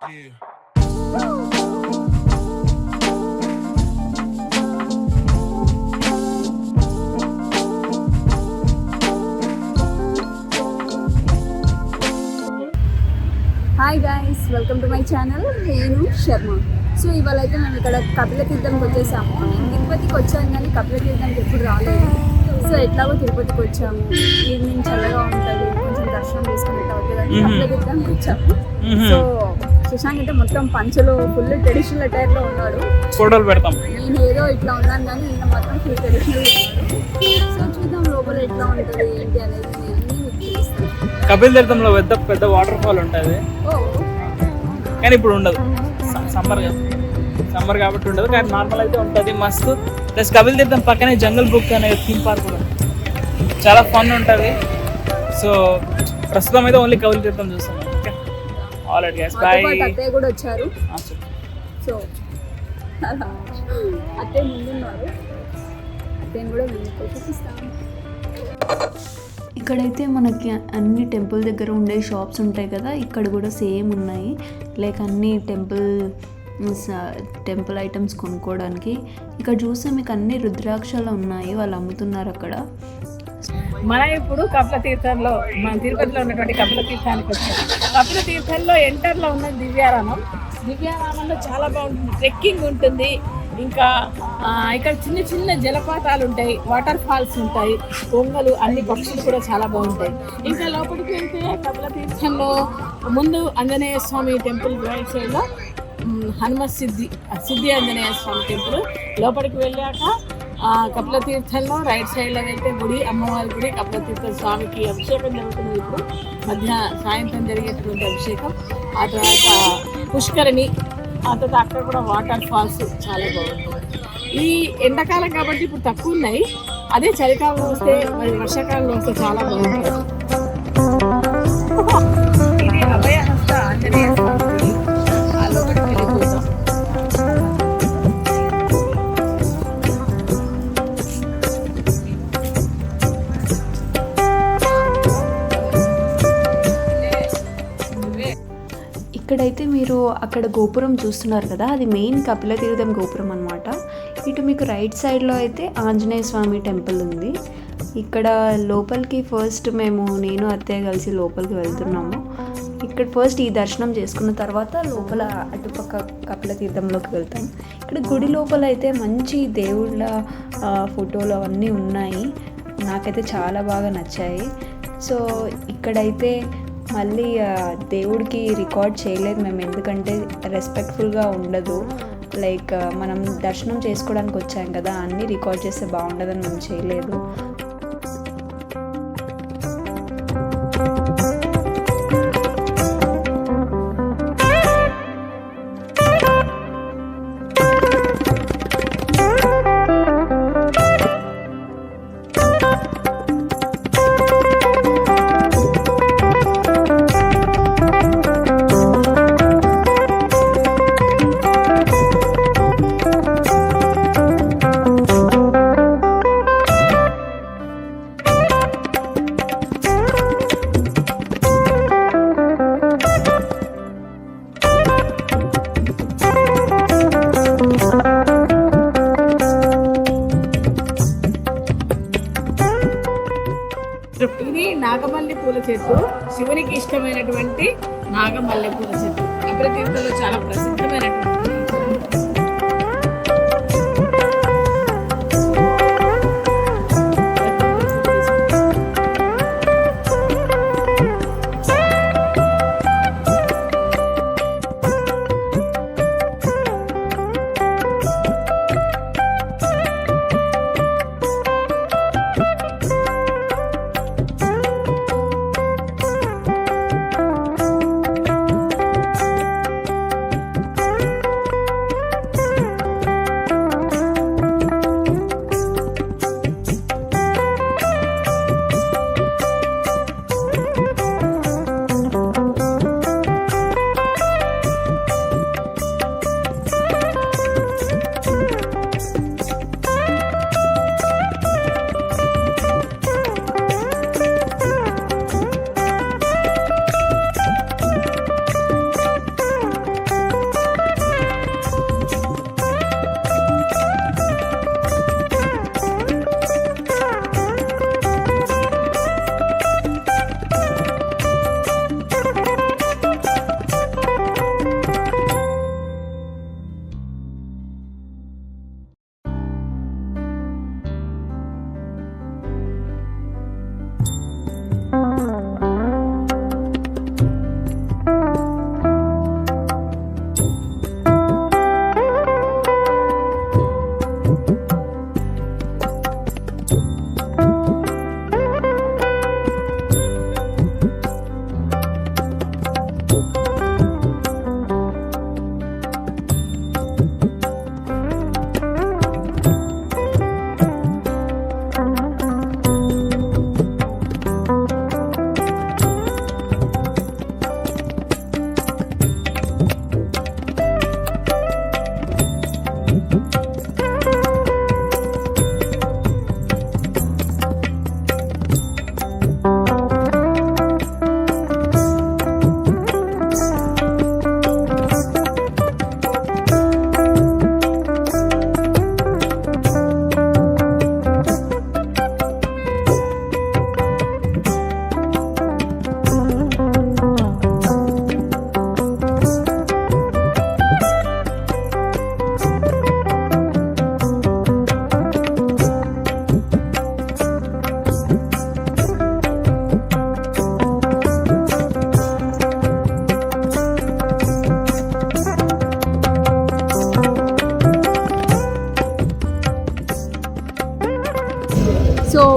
Hi guys, welcome to my channel. నేను Sharma. So ఇవాళ అయితే మేము ఇక్కడ కపిలతీర్థంకి వచ్చేసాము. నేను తిరుపతికి వచ్చాను కానీ కపిలతీర్థంకి ఎప్పుడు రాలేదు. సో ఎట్లాగో తిరుపతికి వచ్చాము, ఈవినింగ్ చల్లగా ఉంటుంది, కొంచెం దర్శనం చేసుకున్నట్టు అవుతుందని కపిలతీర్థంకి వచ్చాము. సో శశాంక్ అయితే మొత్తం పంచలో ఫుల్ ట్రెడిషనల్ అటైర్లో ఉన్నాడు. ఫోటోలు పెడతాం. నేను ఏదో ఇట్లా ఉన్నాను కానీ ఈయన మాత్రం ఫుల్ ట్రెడిషనల్ ఉన్నాడు. సో చూద్దాం లోపల ఎట్లా ఉంటుంది ఏంటి అనేది అన్నీ మీకు తెలుస్తాను. కపిల్ తీర్థంలో పెద్ద వాటర్ ఫాల్ ఉంటుంది, కానీ ఇప్పుడు ఉండదు. సమ్మర్ కాబట్టి ఉండదు, కానీ నార్మల్ అయితే ఉంటుంది, మస్తు. ప్లస్ కపిల్ తీర్థం పక్కనే జంగల్ బుక్ అనే థీమ్ పార్క్ కూడా చాలా ఫన్ ఉంటుంది. సో ప్రస్తుతం అయితే ఓన్లీ కపిల్ తీర్థం చూస్తాం. All right guys, by. అత్తయ్య కూడా వచ్చారు. సో అత్తయ్య ముందున్నారు, అత్తయ్యని కూడా మేము చూపిస్తాము. ఇక్కడైతే మనకి అన్ని టెంపుల్ దగ్గర ఉండే షాప్స్ ఉంటాయి కదా, ఇక్కడ కూడా సేమ్ ఉన్నాయి. లైక్ అన్ని టెంపుల్ ఐటమ్స్ కొనుక్కోవడానికి. ఇక్కడ చూస్తే మీకు అన్ని రుద్రాక్షలు ఉన్నాయి, వాళ్ళు అమ్ముతున్నారు అక్కడ. మనం ఇప్పుడు కపిల తీర్థంలో, మన తిరుపతిలో ఉన్నటువంటి కపిల తీర్థానికి వచ్చాం. కపిల తీర్థంలో ఎంటర్లో ఉన్న దివ్యారామంలో చాలా బాగుంటుంది, ట్రెక్కింగ్ ఉంటుంది. ఇంకా ఇక్కడ చిన్న చిన్న జలపాతాలు ఉంటాయి, వాటర్ ఫాల్స్ ఉంటాయి, కొంగలు, అన్ని పక్షులు కూడా చాలా బాగుంటాయి. ఇంకా లోపలికి వెళ్తే కపిల తీర్థంలో ముందు ఆంజనేయ స్వామి టెంపుల్ రైట్ సైడ్లో హనుమత్ సిద్ధి ఆంజనేయ స్వామి టెంపుల్. లోపలికి వెళ్ళాక కపిల తీర్థంలో రైట్ సైడ్లో వెళ్తే గుడి, అమ్మవారి గుడి, కపిల తీర్థ స్వామికి అభిషేకం జరుగుతుంది. ఇప్పుడు సాయంత్రం జరిగేటువంటి అభిషేకం. ఆ తర్వాత పుష్కరిణి, ఆ తర్వాత అక్కడ కూడా వాటర్ ఫాల్స్ చాలా బాగుంటుంది. ఈ ఎండాకాలం కాబట్టి ఇప్పుడు తక్కువ ఉన్నాయి, అదే చలికాలంలో వస్తే మరి వర్షాకాలంలో వస్తే చాలా బాగుంటుంది. ఇది అభయహస్త ఆంజనేయ స్వామి గుడి. ఆ లోపలికి వెళ్ళిపోతాం. ఇక్కడైతే మీరు అక్కడ గోపురం చూస్తున్నారు కదా, అది మెయిన్ కపిల తీర్థం గోపురం అనమాట. ఇటు మీకు రైట్ సైడ్లో అయితే ఆంజనేయ స్వామి టెంపుల్ ఉంది. ఇక్కడ లోపలికి ఫస్ట్ నేను అత్తయ్య కలిసి లోపలికి వెళ్తున్నాము. ఇక్కడ ఫస్ట్ ఈ దర్శనం చేసుకున్న తర్వాత లోపల అటుపక్క కపిల తీర్థంలోకి వెళ్తాం. ఇక్కడ గుడి లోపల అయితే మంచి దేవుళ్ళ ఫోటోలు అవన్నీ ఉన్నాయి, నాకైతే చాలా బాగా నచ్చాయి. సో ఇక్కడైతే మళ్ళీ దేవుడికి రికార్డ్ చేయలేదు మేము, ఎందుకంటే రెస్పెక్ట్ఫుల్గా ఉండదు. లైక్ మనం దర్శనం చేసుకోవడానికి వచ్చాం కదా, అన్నీ రికార్డ్ చేస్తే బాగుండదని మేము చేయలేదు. ఇది నాగమల్లి పూల చెట్టు, శివునికి ఇష్టమైనటువంటి నాగమల్లి పూల చెట్టు. కపిల తీర్థంలో చాలా ప్రసిద్ధమైనటువంటి.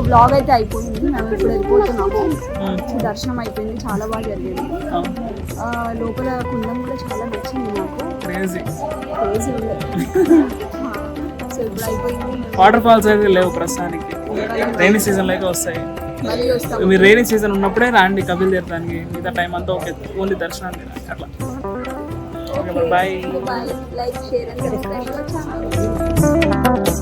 బ్లాగ్ అయితే అయిపోయింది, మేము ఇప్పుడు వెళ్ళిపోతున్నాము. సో దర్శనం అయిపోయింది, చాలా బాగా జరిగింది. లోపల కుండం కూడా చాలా నచ్చింది నాకు, క్రేజీ. క్రేజీ ఉంది. సో ఇప్పుడు అయిపోయింది, వాటర్ ఫాల్స్ అయితే లేవు ప్రస్తుతానికి, రైనీ సీజన్లో అయితే వస్తాయి. మళ్ళీ వస్తాము. మీరు రైనీ సీజన్ ఉన్నప్పుడే రాండి కపిల్ తీర్థానికి, మిగతా టైం అంతా ఓకే, ఓన్లీ దర్శనానికి అట్లా. Okay bye. Bye. Like, share and subscribe to our channel.